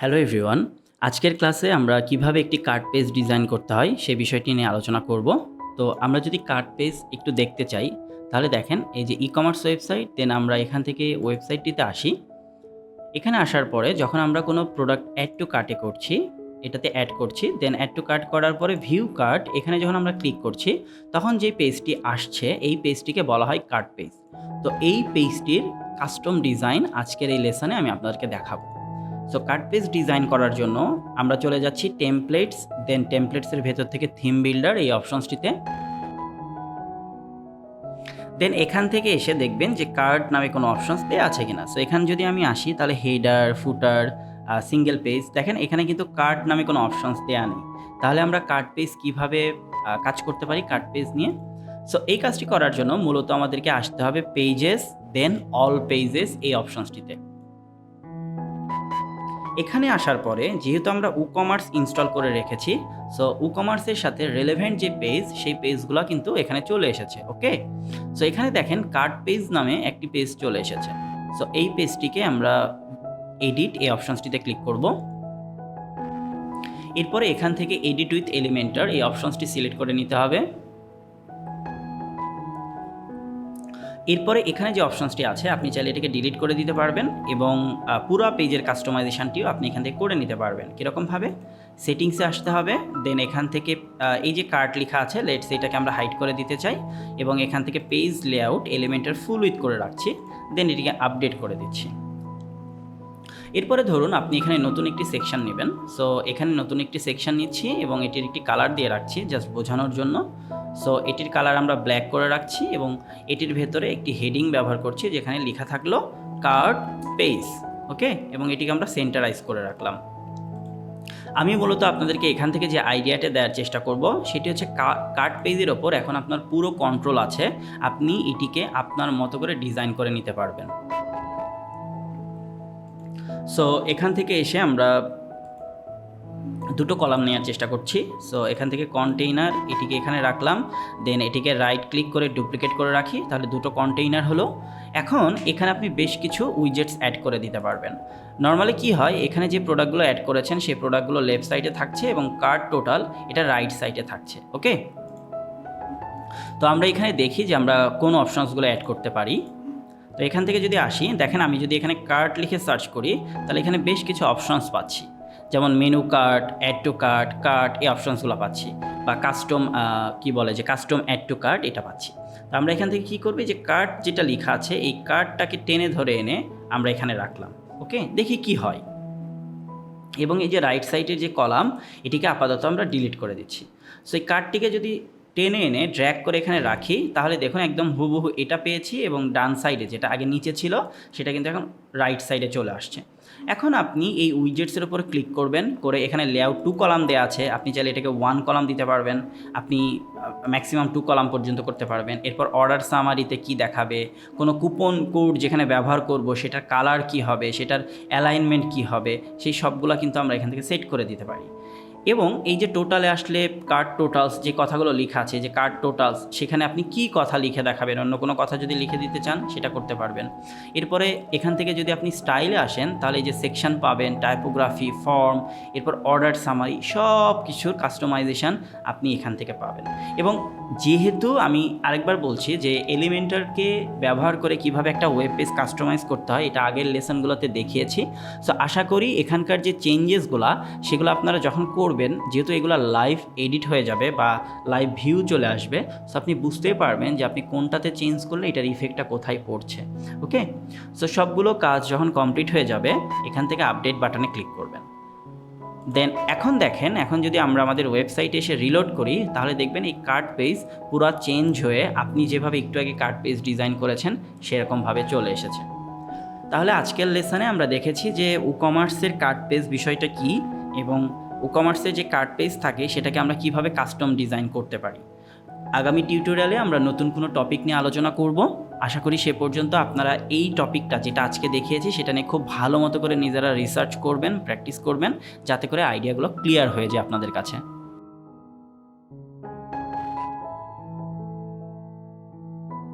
Hello everyone, আজকের ক্লাসে আমরা কিভাবে একটি কার্ট পেজ ডিজাইন করতে হয় সে বিষয়টি নিয়ে আলোচনা করব। তো আমরা যদি কার্ট পেজ একটু দেখতে চাই তাহলে দেখেন এই যে ই-কমার্স ওয়েবসাইট, দেন আমরা এখান থেকে ওয়েবসাইটটিতে আসি। এখানে আসার পরে যখন আমরা কোনো প্রোডাক্ট অ্যাড টু কার্টে করছি, এটাতে অ্যাড করছি, দেন অ্যাড টু কার্ট করার পরে ভিউ কার্ট এখানে যখন আমরা ক্লিক করছি তখন যে পেজটি আসছে এই পেজটিকে বলা হয় কার্ট পেজ। তো এই পেজটির কাস্টম ডিজাইন আজকের এই লেসনে আমি আপনাদেরকে দেখাবো। সো কার্ট পেজ ডিজাইন করার জন্য আমরা চলে যাচ্ছি টেমপ্লেটস, দেন টেমপ্লেটসের ভেতর থেকে থিম বিল্ডার এই অপশনসটিতে। দেন এখান থেকে এসে দেখবেন যে কার্ট নামে কোনো অপশনস দেওয়া আছে কিনা। সো এখানে যদি আমি আসি তাহলে হেডার, ফুটার, সিঙ্গেল পেজ, দেখেন এখানে কিন্তু কার্ট নামে কোনো অপশনস দেওয়া নেই। তাহলে আমরা কার্ট পেজ কীভাবে কাজ করতে পারি কার্ট পেজ নিয়ে? সো এই কাজটি করার জন্য মূলত আমাদেরকে আসতে হবে পেজেস, দেন অল পেজেস এই অপশনসটিতে। এখানে আসার পরে যেহেতু আমরা ই-কমার্স ইনস্টল করে রেখেছি, সো ই-কমার্সের সাথে রিলেভেন্ট যে পেজ সেই পেজগুলো কিন্তু এখানে চলে এসেছে। ওকে, সো এখানে দেখেন কার্ট পেজ নামে একটি পেজ চলে এসেছে। সো এই পেজটিকে আমরা এডিট এই অপশনসটিতে ক্লিক করব। এরপরে এখান থেকে এডিট উইথ এলিমেন্টার এই অপশনসটি সিলেক্ট করে নিতে হবে। এরপরে এখানে যে অপশনসটি আছে আপনি চাইলে এটাকে ডিলিট করে দিতে পারবেন এবং পুরো পেজের কাস্টমাইজেশনটিও আপনি এখান থেকে করে নিতে পারবেন। কীরকমভাবে? সেটিংসে আসতে হবে, দেন এখান থেকে এই যে কার্ট লেখা আছে লেটস এটাকে আমরা হাইড করে দিতে চাই এবং এখান থেকে page layout Elementor full with করে রাখছি, দেন এটিকে আপডেট করে দিচ্ছি। এরপরে ধরুন আপনি এখানে নতুন একটি সেকশন নেবেন। সো এখানে নতুন একটি সেকশন নিচ্ছি এবং এটির একটি কালার দিয়ে রাখছি জাস্ট বোঝানোর জন্য। সো এটির কালার আমরা ব্ল্যাক করে রাখছি এবং এটির ভেতরে একটি হেডিং ব্যবহার করছি যেখানে লেখা থাকলো কার্ট পেজ। ওকে, এবং এটিকে আমরা সেন্টারাইজ করে রাখলাম। আমি মূলত আপনাদেরকে এখান থেকে যে আইডিয়াটা দেওয়ার চেষ্টা করব সেটি হচ্ছে কার্ট পেজের ওপর এখন আপনার পুরো কন্ট্রোল আছে, আপনি এটিকে আপনার মতো করে ডিজাইন করে নিতে পারবেন। সো এখান থেকে এসে আমরা দুটো কলাম নেওয়ার চেষ্টা করছি। সো এখান থেকে কন্টেইনার এটিকে এখানে রাখলাম, দেন এটিকে রাইট ক্লিক করে ডুপ্লিকেট করে রাখি, তাহলে দুটো কন্টেইনার হলো। এখন এখানে আপনি বেশ কিছু উইজেটস অ্যাড করে দিতে পারবেন। নর্মালি কি হয়, এখানে যে প্রোডাক্টগুলো অ্যাড করেছেন সেই প্রোডাক্টগুলো লেফট সাইডে থাকছে এবং কার্ট টোটাল এটা রাইট সাইডে থাকছে। ওকে, তো আমরা এখানে দেখি যে আমরা কোন অপশনসগুলো অ্যাড করতে পারি। তো এখান থেকে যদি আসি, দেখেন আমি যদি এখানে কার্ট লিখে সার্চ করি তাহলে এখানে বেশ কিছু অপশনস পাচ্ছি, যেমন menu cart, add to cart, cart এই অপশনসগুলো পাচ্ছি, বা custom custom add to cart এটা পাচ্ছি। তো আমরা এখান থেকে কী করবে, যে কার্ট যেটা লেখা আছে এই কার্টটাকে টেনে ধরে এনে আমরা এখানে রাখলাম। ওকে, দেখি কি হয়। এবং এই যে রাইট সাইডের যে কলাম এটিকে আপাতত আমরা ডিলিট করে দিচ্ছি। সো এই কার্টটিকে যদি টেনে এনে ড্র্যাগ করে এখানে রাখি তাহলে দেখুন একদম হুবহু এটা পেয়েছি এবং ডান সাইডে যেটা আগে নিচে ছিল সেটা কিন্তু এখন রাইট সাইডে চলে আসছে। এখন আপনি এই উইজেটসের উপর ক্লিক করবেন, করে এখানে লেআউট 2 কলাম দেওয়া আছে, আপনি চাইলে এটাকে 1 কলাম দিতে পারবেন, আপনি ম্যাক্সিমাম 2 কলাম পর্যন্ত করতে পারবেন। এরপর অর্ডার সামারিতে কি দেখাবে, কোনো কুপন কোড যেখানে ব্যবহার করব সেটার কালার কি হবে, সেটার অ্যালাইনমেন্ট কি হবে, সেই সবগুলো কিন্তু আমরা এখান থেকে সেট করে দিতে পারি। এবং এই যে টোটালে আসলে কার্ট টোটালস যে কথাগুলো লেখা আছে, যে কার্ট টোটালস, সেখানে আপনি কি কথা লিখে দেখাবেন, অন্য কোনো কথা যদি লিখে দিতে চান সেটা করতে পারবেন। এরপরে এখান থেকে যদি আপনি স্টাইলে আসেন তাহলে এই যে সেকশন পাবেন, টাইপোগ্রাফি, ফর্ম, এরপর অর্ডার সামারি, সব কিছুর কাস্টমাইজেশন আপনি এখান থেকে পাবেন। এবং যেহেতু আমি আরেকবার বলছি যে এলিমেন্টারকে ব্যবহার করে কিভাবে একটা ওয়েব পেজ কাস্টমাইজ করতে হয় এটা আগের লেসনগুলোতে দেখিয়েছি। সো আশা করি এখানকার যে চেঞ্জেসগুলো সেগুলো আপনারা যখন করবেন, যেহেতু এগুলো লাইভ এডিট হয়ে যাবে বা লাইভ ভিউ চলে আসবে, সো আপনি বুঝতেই পারবেন যে আপনি কোনটাতে চেঞ্জ করলে এটার ইফেক্টটা কোথায় পড়ছে। ওকে, সো সবগুলো কাজ যখন কমপ্লিট হয়ে যাবে এখান থেকে আপডেট বাটনে ক্লিক করবেন। দেন এখন দেখেন, এখন যদি আমরা আমাদের ওয়েবসাইটে এসে রিলোড করি তাহলে দেখবেন এই কার্ট পেজ পুরো চেঞ্জ হয়ে আপনি যেভাবে একটু আগে কার্ট পেজ ডিজাইন করেছেন সেরকমভাবে চলে এসেছে। তাহলে আজকের লেসনে আমরা দেখেছি যে ই-কমার্সের কার্ট পেজ বিষয়টা কী এবং ই-কমার্সে যে কার্ট পেজ থাকে সেটাকে আমরা কিভাবে কাস্টম ডিজাইন করতে পারি। আগামী টিউটোরিয়ালে আমরা নতুন কোনো টপিক নিয়ে আলোচনা করব। আশা করি সে পর্যন্ত আপনারা এই টপিকটা যেটা আজকে দেখিয়েছি সেটা নিয়ে খুব ভালো মতো করে নিজেরা রিসার্চ করবেন, প্র্যাকটিস করবেন, যাতে করে আইডিয়াগুলো ক্লিয়ার হয়ে যায় আপনাদের কাছে।